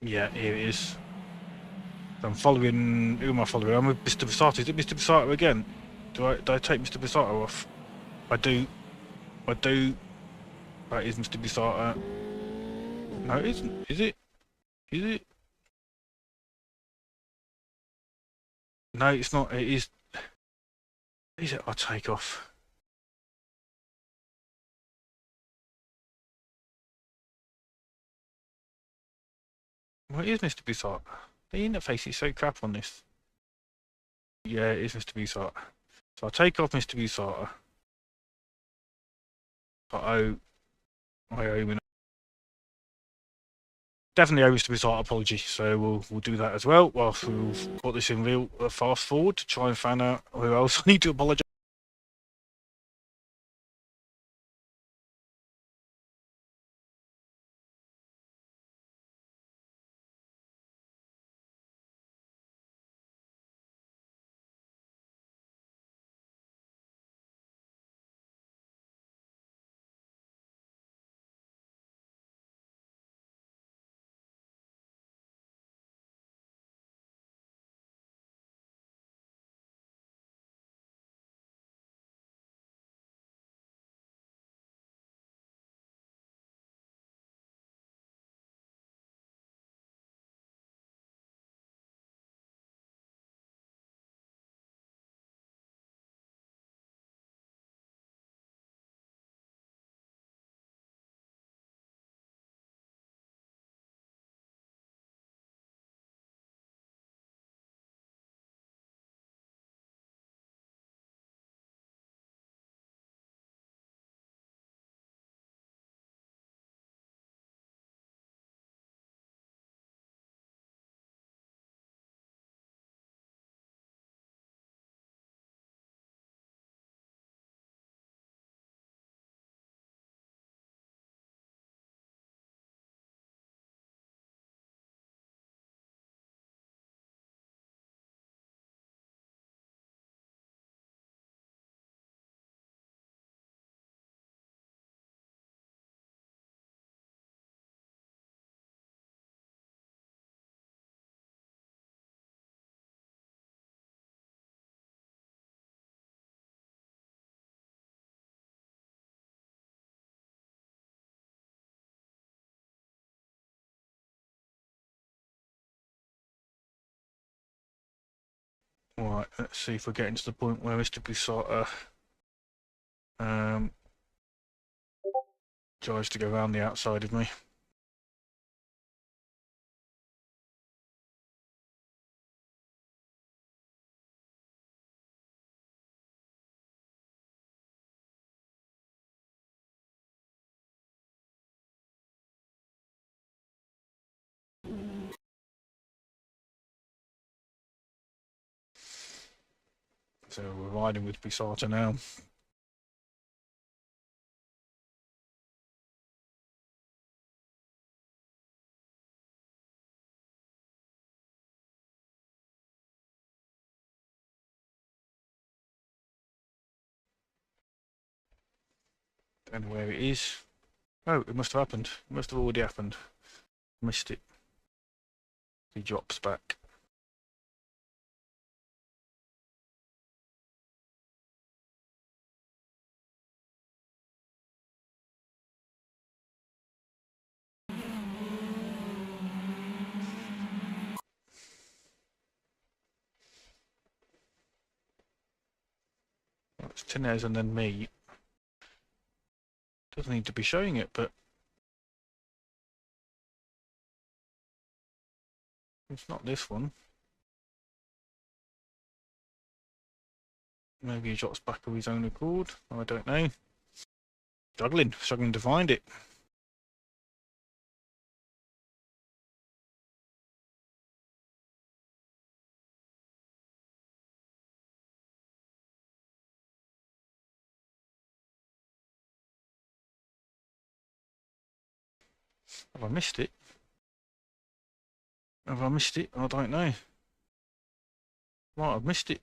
Yeah, here it is. So I'm following. Who am I following? I'm with Mr. Busata. Is it Mr. Busata again? Do I take Mr. Busata off? I do. That is Mr. Busata. No, it isn't. Is it? Is it? No, it's not. It is. Is it? I'll take off. Well, it is Mr. Busata. The interface is so crap on this. Yeah, it is Mr. Busata. So I'll take off Mr. Busata. I owe him. Definitely owe Mr. Busata apology. So we'll do that as well. Whilst we'll put this in real fast forward to try and find out who else I need to apologise. Right, let's see if we're getting to the point where Mr. Busata tries to go around the outside of me. So we're riding with Busata now. Don't know where it is. Oh, it must have happened. It must have already happened. Missed it. He drops back. Well, it's Tinez and then me. Doesn't need to be showing it, but it's not this one. Maybe he drops back of his own accord. I don't know. Struggling to find it. Have I missed it? Have I missed it? I don't know. Might have missed it.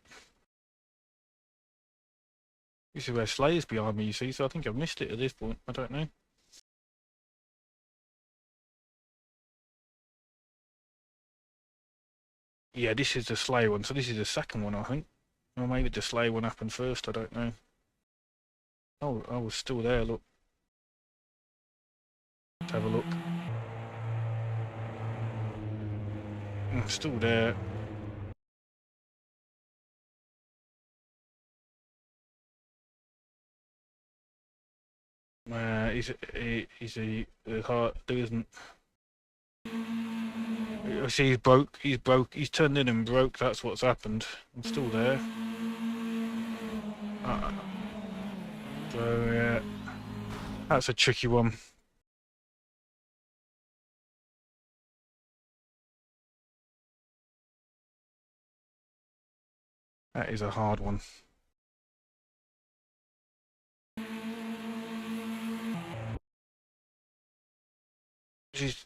This is where Slayer's behind me, you see, so I think I've missed it at this point. I don't know. Yeah, this is the Slayer one, so this is the second one, I think. Or maybe the Slayer one happened first, I don't know. Oh, I was still there, look. Let's have a look. I'm still there. He's a heart. There isn't. I see he's broke. He's turned in and broke. That's what's happened. I'm still there. So yeah, that's a tricky one. That is a hard one. He's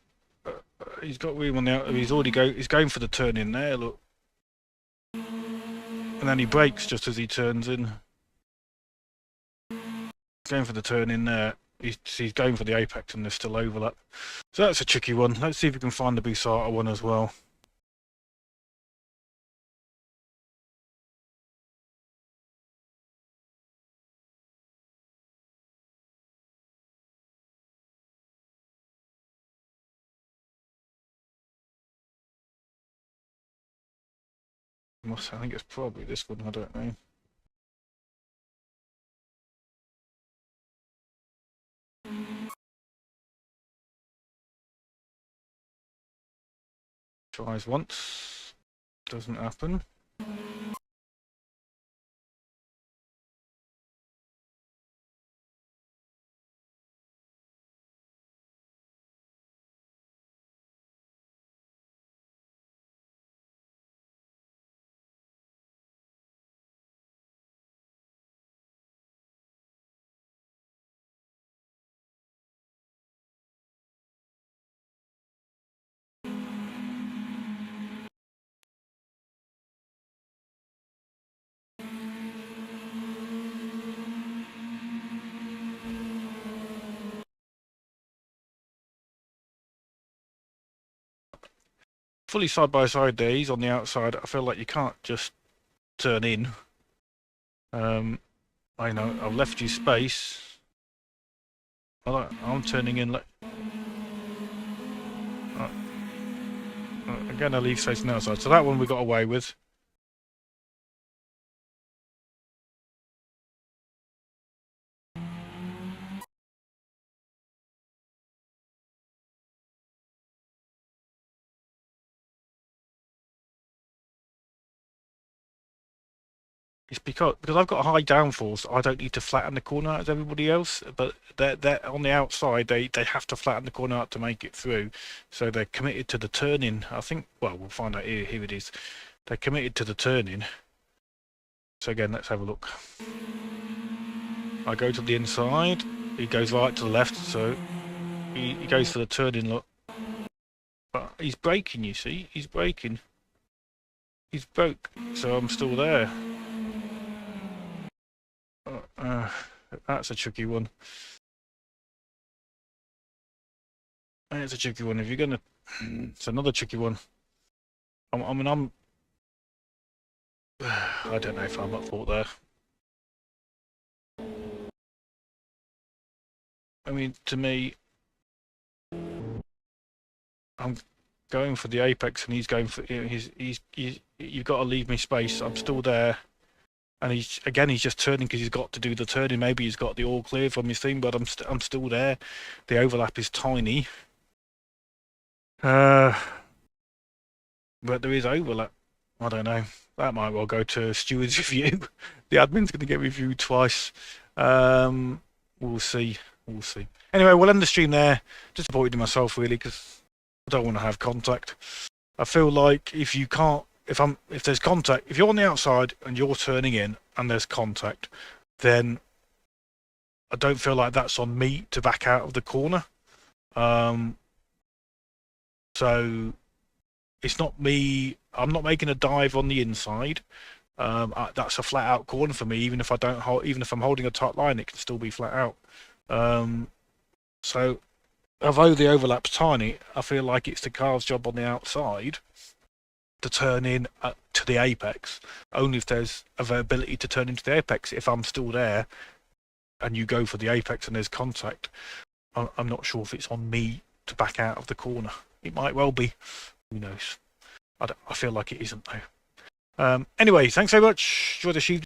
got room on the out. He's going for the turn in there. Look, and then he brakes just as he turns in. Going for the turn in there. He's going for the apex, and there's still overlap. So that's a tricky one. Let's see if we can find the Busata one as well. I think it's probably this one. I don't know. Tries once, doesn't happen. Fully side by side there. He's on the outside. I feel like you can't just turn in. I know I've left you space. I'm turning in. Again, I leave space on the outside. So that one we got away with. It's because I've got high downforce, I don't need to flatten the corner out as everybody else. But they're on the outside. They have to flatten the corner out to make it through. So they're committed to the turn-in. I think. Well, we'll find out here. Here it is. They're committed to the turn-in. So again, let's have a look. I go to the inside, he goes right to the left, so he goes for the turn-in look. But he's braking, you see, he's braking. He's broke, so I'm still there. That's a tricky one. It's a tricky one. If you're gonna, it's another tricky one. I don't know if I'm at fault there. I mean, to me, I'm going for the apex, and he's going for you've got to leave me space. I'm still there, and he's just turning because he's got to do the turning. Maybe he's got the all clear from his thing, but I'm still there. The overlap is tiny. But there is overlap. I don't know. That might well go to steward's review. The admin's going to get reviewed twice. We'll see. We'll see. Anyway, we'll end the stream there. Disappointed in myself really because I don't want to have contact. I feel like if there's contact, if you're on the outside and you're turning in and there's contact, then I don't feel like that's on me to back out of the corner. So it's not me. I'm not making a dive on the inside. That's a flat out corner for me. Even if I'm holding a tight line, it can still be flat out. So although the overlap's tiny, I feel like it's the car's job on the outside to turn in to the apex. Only if there's availability to turn into the apex. If I'm still there and you go for the apex and there's contact, I'm not sure if it's on me to back out of the corner. It might well be. Who knows? I feel like it isn't though. Anyway, thanks so much. Enjoy the stream.